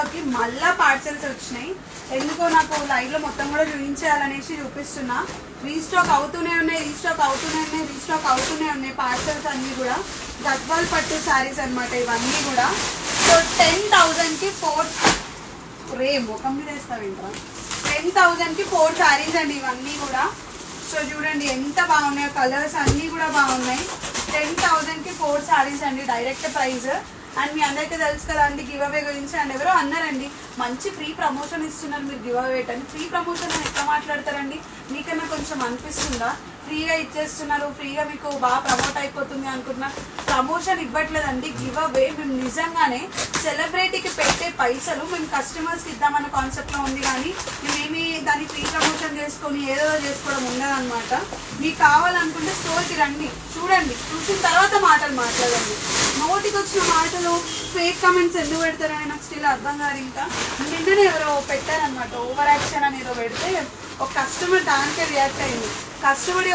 రీస్టాక్కి మళ్ళీ పార్సెల్స్ వచ్చినాయి. ఎందుకో నాకు లైవ్లో మొత్తం కూడా చూపించాలనేసి చూపిస్తున్నా. రీస్టాక్ అవుతూనే ఉన్నాయి పార్సెల్స్ అన్నీ కూడా. గద్వాల్ పట్టు శారీస్ అనమాట ఇవన్నీ కూడా. సో 10,000కి 4 ముఖం మీద వేస్తావేంట్రా 10,000కి 4 శారీస్ అండి ఇవన్నీ కూడా. సో చూడండి ఎంత బాగున్నాయో, కలర్స్ అన్నీ కూడా బాగున్నాయి. 10,000కి 4 శారీస్ అండి డైరెక్ట్ ప్రైస్. అండ్ మీ అందరికీ తెలుసు కదా అండి గివ్ అవే గురించి. అండ్ ఎవరో అన్నారండి మంచి ఫ్రీ ప్రమోషన్ ఇస్తున్నారు మీరు గివ్ అవే అని. ఫ్రీ ప్రమోషన్ ఎట్లా మాట్లాడతారండి? మీకన్నా కొంచెం అనిపిస్తుందా? ఫ్రీగా ఇచ్చేస్తున్నారు, ఫ్రీగా మీకు బాగా ప్రమోట్ అయిపోతుంది అనుకుంటున్నా. ప్రమోషన్ ఇవ్వట్లేదండి, గివ్ అవే. మేము నిజంగానే సెలబ్రిటీకి పెట్టే పైసలు మేము కస్టమర్స్కి ఇద్దామన్న కాన్సెప్ట్లో ఉంది, కానీ మేమేమి దాన్ని ఫ్రీ ప్రమోషన్ చేసుకొని ఏదో చేసుకోవడం ఉండదన్నమాట. మీకు కావాలనుకుంటే స్టోర్కి రండి, చూడండి, చూసిన తర్వాత మాటలు మాట్లాడండి. నోటికి వచ్చిన మాటలు ఫేక్ కమెంట్స్ ఎందుకు పెడతారని నాకు స్టిల్ అర్థం కాదు. ఇంకా నిన్ననే ఎవరో పెట్టారనమాట, ఓవర్ యాక్షన్ అని ఏదో పెడితే ఒక కస్టమర్ దానికే రియాక్ట్ అయింది. కస్టమర్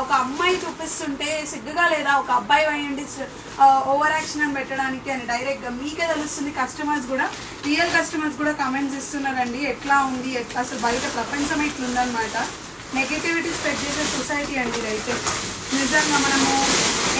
ఒక అమ్మాయి చూపిస్తుంటే సిగ్గుగా లేదా ఒక అబ్బాయి అయ్యండి ఓవర్ యాక్షన్ అని పెట్టడానికి అని డైరెక్ట్గా మీకే తెలుస్తుంది. కస్టమర్స్ కూడా, రియల్ కస్టమర్స్ కూడా కమెంట్స్ ఇస్తున్నారండి ఎట్లా ఉంది, ఎట్లా అసలు బయట ప్రపంచం ఇట్లుందనమాట. నెగిటివిటీ స్ప్రెడ్ చేసే సొసైటీ అండి ఇదైతే. నిజంగా మనము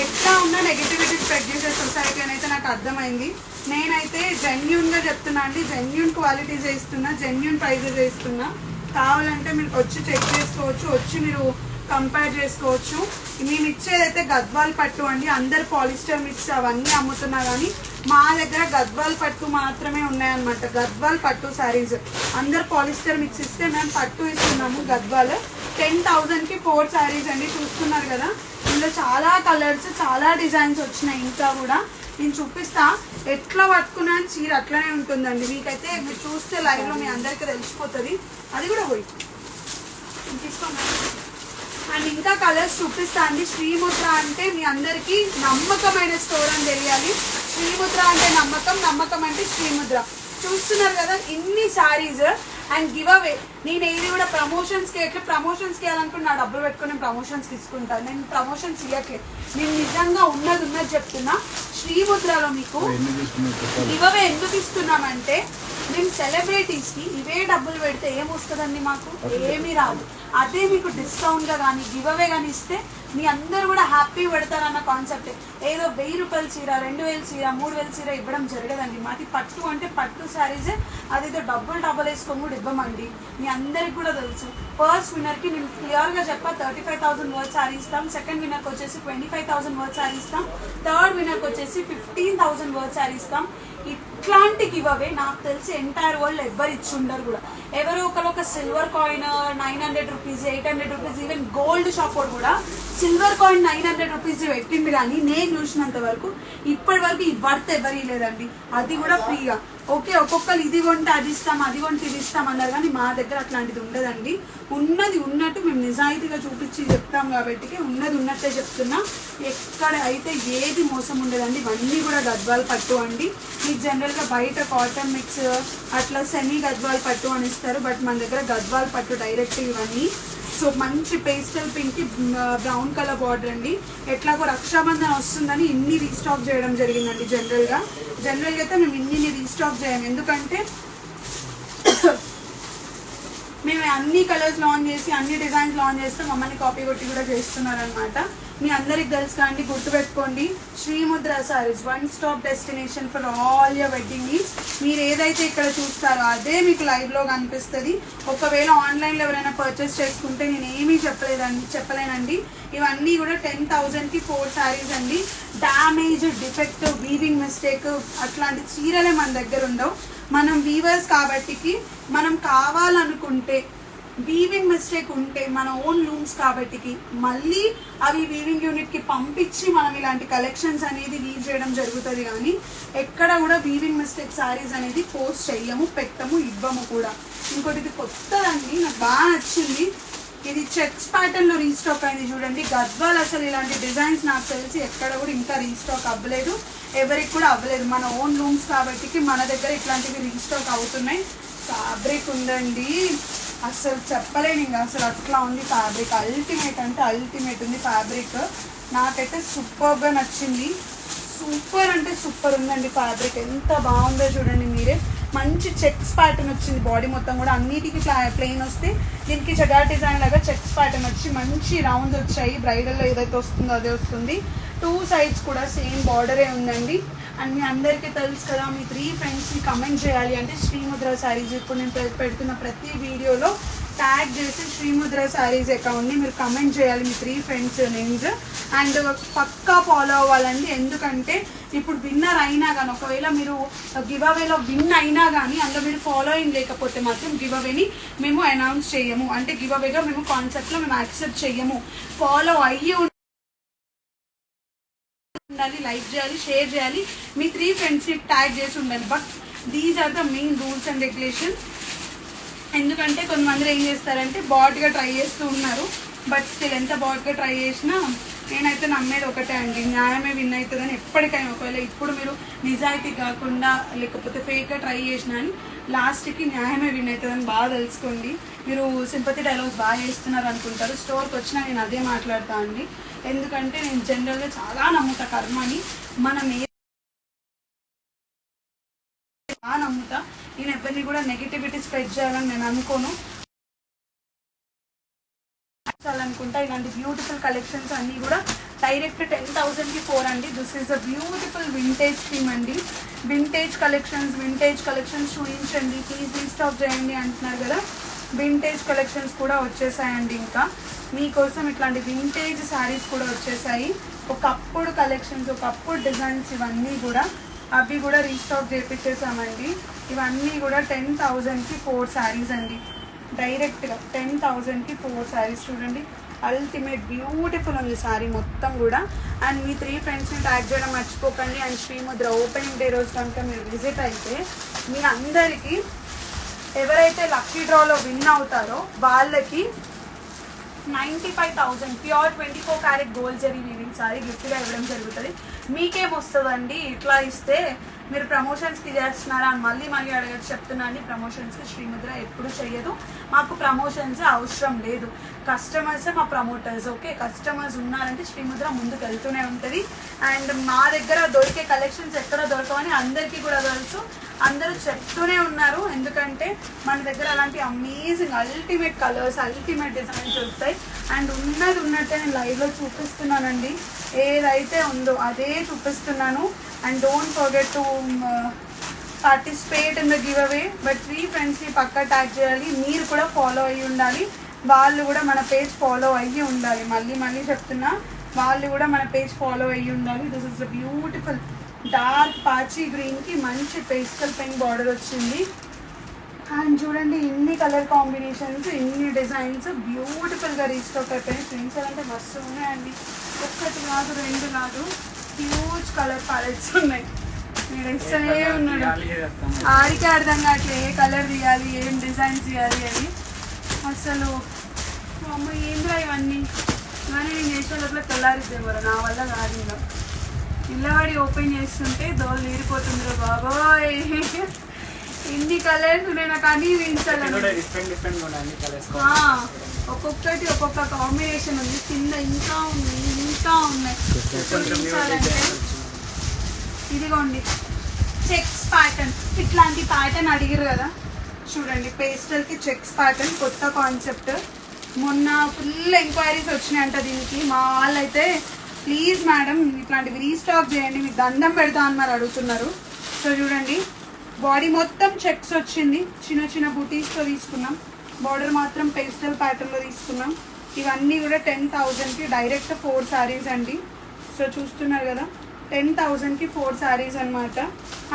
ఎట్లా ఉన్నా నెగిటివిటీ స్ప్రెడ్ చేసే సొసైటీ అని అయితే నాకు అర్థమైంది. నేనైతే జెన్యూన్గా చెప్తున్నా అండి, జెన్యూన్ క్వాలిటీస్ ఇస్తున్నా, జెన్యూన్ ప్రైజెస్ ఇస్తున్నా. కావాలంటే మీరు వచ్చి చెక్ చేసుకోవచ్చు, వచ్చి మీరు కంపేర్ చేసుకోవచ్చు. మేము ఇచ్చేదైతే గద్వాల్ పట్టు అండి. అందరు పాలిస్టర్ మిక్స్ అవన్నీ అమ్ముతున్నా కానీ మా దగ్గర గద్వాల్ పట్టు మాత్రమే ఉన్నాయన్నమాట. గద్వాల్ పట్టు శారీస్ అందరు పాలిస్టర్ మిక్స్ ఇస్తే మేము పట్టు ఇస్తున్నాము గద్వాల్. 10,000కి 4 శారీస్ అండి. చూస్తున్నారు కదా, ఇందులో చాలా కలర్స్, చాలా డిజైన్స్ వచ్చినాయి. ఇంకా కూడా నేను చూపిస్తా. ఎట్లా పట్టుకున్నా చీర అట్లనే ఉంటుందండి. మీకైతే మీరు చూస్తే లైవ్లో మీ అందరికీ తెలిసిపోతుంది. అది కూడా పోయి తీసుకోండి. అండ్ ఇంకా కలర్స్ చూపిస్తా అండి. శ్రీముద్ర అంటే మీ అందరికీ నమ్మకమైన స్టోర్ అని తెలియాలి. శ్రీముద్ర అంటే నమ్మకం, నమ్మకం అంటే శ్రీముద్ర. చూస్తున్నారు కదా ఇన్ని శారీస్ అండ్ గివ్ అవే. నేను ఏది కూడా ప్రమోషన్స్కి ఎట్లా ప్రమోషన్స్ చేయాలనుకుని నా డబ్బులు పెట్టుకుని నేను ప్రమోషన్స్ తీసుకుంటాను. నేను ప్రమోషన్స్ ఇవ్వట్లేదు, నేను నిజంగా ఉన్నది చెప్తున్నా. శ్రీముద్రలో మీకు గివ్ అవే ఎందుకు ఇస్తున్నామంటే మేము సెలబ్రిటీస్కి ఇవే డబ్బులు పెడితే ఏమొస్తుందండి, మాకు ఏమీ రాదు. అదే మీకు డిస్కౌంట్గా కానీ గివ్ అవే కానీ ఇస్తే మీ అందరూ కూడా హ్యాపీ పెడతారన్న కాన్సెప్ట్. ఏదో 1000 రూపాయల చీర, 2000 చీర, 3000 చీర ఇవ్వడం జరగదండి. మాది పట్టు అంటే పట్టు శారీసే. అదేదో డబ్బులు వేసుకొని కూడా ఇవ్వమండి. మీ అందరికి కూడా తెలుసు. ఫస్ట్ విన్నర్కి నేను క్లియర్గా చెప్పా 35,000 వర్త్ శారీ ఇస్తాం. సెకండ్ విన్నర్కి వచ్చేసి 25,000 వర్త్ శారీ ఇస్తాం. థర్డ్ విన్నర్కి వచ్చేసి 15,000 వర్త్ శారీ ఇస్తాం. ఇట్లాంటి గివ్ అవే నాకు తెలిసి ఎంటైర్ వరల్డ్ ఎవ్వరు ఇచ్చి ఉండరు కూడా. ఎవరో ఒక silver coin 900 rupees, 800 rupees, even gold shop కూడా సిల్వర్ కాయిన్ 900 రూపీస్ పెట్టింది. కానీ నేను చూసినంత వరకు ఇప్పటి వరకు ఈ వర్త్ ఎవరి లేదండి. అది కూడా ఫ్రీగా. ఓకే, ఒక్కొక్కరు ఇది కొంటే అది ఇస్తాం, అది కొంటే ఇది ఇస్తాం అన్నారు, కానీ మా దగ్గర అట్లాంటిది ఉండదండి. ఉన్నది ఉన్నట్టు మేము నిజాయితీగా చూపించి చెప్తాం కాబట్టి ఉన్నది ఉన్నట్టే చెప్తున్నా. ఎక్కడ అయితే ఏది మోసం ఉండదండి. ఇవన్నీ కూడా గద్వాల్ పట్టు అండి. మీకు జనరల్గా బయట కాటన్ మిక్స్ అట్లా సెమీ గద్వాల్ పట్టు అని ఇస్తారు, బట్ మన దగ్గర గద్వాల్ పట్టు డైరెక్ట్ ఇవన్నీ. సో మంచి pastel pink brown colour border అండి. ఎట్లాగో రక్షాబంధన్ వస్తుందని ఇన్ని రీస్టాక్ చేయడం జరిగిందండి. జనరల్గా అయితే మేము ఇన్ని రీస్టాక్ చేయము, ఎందుకంటే మేము అన్ని కలర్స్ లాంచ్ చేసి అన్ని డిజైన్స్ లాంచ్ చేస్తే మమ్మల్ని కాపీ కొట్టి కూడా చేస్తున్నారనమాట. మీ అందరికి తెలుసు కానీ గుర్తుపెట్టుకోండి, Srimudra Sarees one stop destination for all your wedding needs. మీరు ఏదైతే ఇక్కడ చూస్తారో అదే మీకు లైవ్లో కనిపిస్తుంది. ఒకవేళ ఆన్లైన్లో ఎవరైనా పర్చేస్ చేసుకుంటే నేను ఏమీ చెప్పలేనండి. ఇవన్నీ కూడా 10,000కి 4 శారీస్ అండి. డ్యామేజ్, డిఫెక్ట్, వీవింగ్ మిస్టేక్ అట్లాంటి చీరలే మన దగ్గర ఉండవు. మనం వీవర్స్ కాబట్టికి మనం కావాలనుకుంటే వీవింగ్ మిస్టేక్ ఉంటే మన ఓన్ లూమ్స్ కాబట్టికి మళ్ళీ అవి వీవింగ్ యూనిట్కి పంపించి మనం ఇలాంటి కలెక్షన్స్ అనేది వీవ్ చేయడం జరుగుతుంది. కానీ ఎక్కడ కూడా వీవింగ్ మిస్టేక్ శారీస్ అనేది పోస్ట్ చెయ్యము, పెట్టము, ఇవ్వము కూడా. ఇంకోటి ఇది కొత్తదండి, నాకు బాగా నచ్చింది. ఇది చెక్స్ ప్యాటర్న్లో రీస్టాక్ అయింది చూడండి. గద్వాల్ అసలు ఇలాంటి డిజైన్స్ నాకు తెలిసి ఎక్కడ కూడా ఇంకా రీస్టాక్ అవ్వలేదు, ఎవరికి కూడా అవ్వలేదు. మన ఓన్ లూమ్స్ కాబట్టికి మన దగ్గర ఇట్లాంటివి రీస్టాక్ అవుతున్నాయి. ఫ్యాబ్రిక్ ఉందండి, అసలు చెప్పలేను ఇంకా, అసలు అట్లా ఉంది ఫ్యాబ్రిక్. అల్టిమేట్ అంటే అల్టిమేట్ ఉంది ఫ్యాబ్రిక్. నాకైతే సూపర్గా నచ్చింది. సూపర్ అంటే సూపర్ ఉందండి ఫ్యాబ్రిక్. ఎంత బాగుందో చూడండి మీరే. మంచి చెక్స్ ప్యాటర్న్ వచ్చింది. బాడీ మొత్తం కూడా అన్నిటికీ ప్లెయిన్ వస్తే దీనికి చగా డిజైన్ లాగా చెక్స్ ప్యాటర్న్ వచ్చి మంచి రౌండ్స్ వచ్చాయి. బ్రైడల్లో ఏదైతే వస్తుందో అదే వస్తుంది. 2 sides కూడా సేమ్ బార్డరే ఉందండి. అండ్ మీ అందరికీ తెలుసు కదా, మీ 3 ఫ్రెండ్స్ని కమెంట్ చేయాలి అంటే శ్రీముద్ర శారీస్. ఇప్పుడు నేను పెడుతున్న ప్రతి వీడియోలో ట్యాగ్ చేసి శ్రీముద్ర శారీస్ అకౌంట్ని మీరు కమెంట్ చేయాలి, మీ 3 ఫ్రెండ్స్ నేమ్స్. అండ్ పక్కా ఫాలో అవ్వాలండి. ఎందుకంటే ఇప్పుడు విన్నర్ అయినా కానీ, ఒకవేళ మీరు గివ్ అవేలో విన్ అయినా కానీ అందులో మీరు ఫాలోయింగ్ లేకపోతే మాత్రం గివ్ అవేని మేము అనౌన్స్ చేయము. అంటే గివ్ అవేగా మేము కాన్సెప్ట్లో మేము యాక్సెప్ట్ చేయము. ఫాలో అయ్యి ఉండాలి, లైక్ చేయాలి, షేర్ చేయాలి, మీ 3 ఫ్రెండ్స్ని ట్యాగ్ చేసి ఉండాలి. But these are the main rules and regulations. ఎందుకంటే కొంతమంది ఏం చేస్తారంటే బాట్గా ట్రై చేస్తూ ఉన్నారు. బట్ స్టిల్ ఎంత బాట్గా ట్రై చేసినా నేనైతే నమ్మేది ఒకటే అండి, న్యాయమే విన్ అవుతుందని. ఎప్పటికైనా ఒకవేళ ఇప్పుడు మీరు నిజాయితీ కాకుండా లేకపోతే ఫేక్గా ట్రై చేసినా అని లాస్ట్కి న్యాయమే విన్ అవుతుందని బాగా తెలుసుకోండి. మీరు సింపతి డైలాగ్స్ బాగా చేస్తున్నారు అనుకుంటారు. స్టోర్కి వచ్చినా నేను అదే మాట్లాడతా అండి. ఎందుకంటే నేను జనరల్గా చాలా నమ్ముతా కర్మని. మనం బాగా నమ్ముతా. నేను ఎవరిని కూడా నెగిటివిటీ స్ప్రెడ్ చేయాలని నేను అనుకోను అనుకుంటా. ఇలాంటి బ్యూటిఫుల్ కలెక్షన్స్ అన్నీ కూడా డైరెక్ట్ 10,000కి 4 అండి. This is a beautiful vintage theme అండి. వింటేజ్ కలెక్షన్స్ చూపించండి ప్లీజ్, రీస్టాక్ చేయండి అంటున్నారు కదా. వింటేజ్ కలెక్షన్స్ కూడా వచ్చేసాయండి. ఇంకా మీకోసం ఇట్లాంటి వింటేజ్ శారీస్ కూడా వచ్చేసాయి. ఒకప్పుడు కలెక్షన్స్, ఒకప్పుడు డిజైన్స్, ఇవన్నీ కూడా అవి కూడా రీస్టాక్ చేయించేసామండి. ఇవన్నీ కూడా 10,000కి 4 శారీస్ అండి. డైరెక్ట్గా 10,000కి 4 శారీస్. చూడండి అల్టిమేట్ బ్యూటిఫుల్ ఉంది శారీ మొత్తం కూడా. అండ్ మీ 3 ఫ్రెండ్స్ని ట్యాగ్ చేయడం మర్చిపోకండి. అండ్ శ్రీముద్ర ఓపెనింగ్ డే రోజు కనుక మీరు విజిట్ అయితే మీ అందరికీ ఎవరైతే లక్కీ డ్రాలో విన్ అవుతారో వాళ్ళకి 95,000 pure 24 carat gold zari weaving sorry గిఫ్ట్గా ఇవ్వడం జరుగుతుంది. మీకేమొస్తుందండి ఇట్లా ఇస్తే? మీరు ప్రమోషన్స్కి చేస్తున్నారా అని మళ్ళీ అడగచ్చు. చెప్తున్నాను, ప్రమోషన్స్కి శ్రీముద్ర ఎప్పుడు చెయ్యదు. మాకు ప్రమోషన్స్ అవసరం లేదు. కస్టమర్సే మా ప్రమోటర్స్. ఓకే, కస్టమర్స్ ఉన్నారంటే శ్రీముద్ర ముందుకు వెళ్తూనే ఉంటుంది. అండ్ మా దగ్గర దొరికే కలెక్షన్స్ ఎక్కడ దొరకవని అందరికీ కూడా తెలుసు. అందరూ చెప్తూనే ఉన్నారు. ఎందుకంటే మన దగ్గర అలాంటి amazing ultimate colours, ultimate designs దొరుకుతాయి. అండ్ ఉన్నట్టే నేను లైవ్లో చూపిస్తున్నానండి. ఏదైతే ఉందో అదే చూపిస్తున్నాను. And don't forget to participate in the give away. But 3 ఫ్రెండ్స్ని పక్కా ట్యాగ్ చేయాలి. మీరు కూడా ఫాలో అయ్యి ఉండాలి. వాళ్ళు కూడా మన పేజ్ ఫాలో అయ్యి ఉండాలి. మళ్ళీ చెప్తున్నా, వాళ్ళు కూడా మన పేజ్ ఫాలో అయ్యి ఉండాలి. This is the beautiful dark పాచీ గ్రీన్కి మంచి పేస్టల్ పెయింట్ బార్డర్ వచ్చింది. అండ్ చూడండి ఇన్ని కలర్ కాంబినేషన్స్, ఇన్ని డిజైన్స్ బ్యూటిఫుల్గా రీస్టాక్ అయిపోయినాయి. ఫ్రెండ్స్ అంటే మస్తు ఉన్నాయండి. 1 కాదు 2 కాదు, హ్యూజ్ కలర్ ప్యాలెట్స్ ఉన్నాయి. మీరు ఇస్తూనే ఉన్నాడు. ఆడికి అర్థం కావట్లేదు ఏ కలర్ తీయాలి, ఏం డిజైన్స్ తీయాలి అని. అసలు అమ్మ ఏంద్రా ఇవన్నీ. కానీ నేను చేసే లోపల తెల్లారిద్దే మరి, నా వల్ల కాదు. ఇంకా ఇళ్ళవాడి ఓపెన్ చేస్తుంటే దోలు తీరిపోతుందిరా బాబోయ్. ఇన్ని కలర్స్ నేను కానీ ఒక్కొక్కటి ఒక్కొక్క కాంబినేషన్ ఉంది. కింద ఇంకా ఉన్నాయి. ఇదిగోండి చెక్స్ ప్యాటర్న్, ఇట్లాంటి ప్యాటర్న్ అడిగారు కదా. చూడండి పేస్టల్కి చెక్స్ ప్యాటర్న్ కొత్త కాన్సెప్ట్. మొన్న ఫుల్ ఎంక్వైరీస్ వచ్చినాయంట దీనికి. మా వాళ్ళైతే ప్లీజ్ మేడం ఇట్లాంటివి రీస్టాక్ చేయండి, మీకు దండం పెడతా అని మరి అడుగుతున్నారు. సో చూడండి బాడీ మొత్తం చెక్స్ వచ్చింది. చిన్న బూటీస్తో తీసుకున్నాం. బార్డర్ మాత్రం పేస్టల్ ప్యాటర్న్లో తీసుకున్నాం. ఇవన్నీ కూడా 10,000కి డైరెక్ట్ 4 శారీస్ అండి. సో చూస్తున్నారు కదా 10,000కి 4 శారీస్ అనమాట.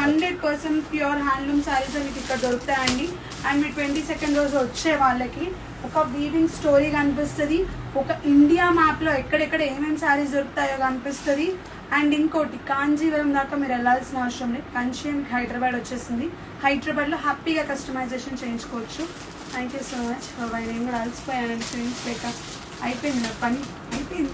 100% ప్యూర్ హ్యాండ్లూమ్ శారీస్ మీకు ఇక్కడ దొరుకుతాయండి. అండ్ మీ 22nd రోజు వచ్చే వాళ్ళకి ఒక వీవింగ్ స్టోరీ కనిపిస్తుంది. ఒక ఇండియా మ్యాప్లో ఎక్కడెక్కడ ఏమేమి శారీస్ దొరుకుతాయో కనిపిస్తుంది. అండ్ ఇంకోటి కాంజీవరం దాకా మీరు వెళ్ళాల్సిన అవసరం లేదు. కంచి అండ్ హైదరాబాద్ వచ్చేసింది. హైదరాబాద్లో హ్యాపీగా కస్టమైజేషన్ చేయించుకోవచ్చు. Thank you so much. నేను కూడా అలసిపోయానండి ఫ్రెండ్స్ లేక. అయిపోయింది నా పని అయిపోయింది.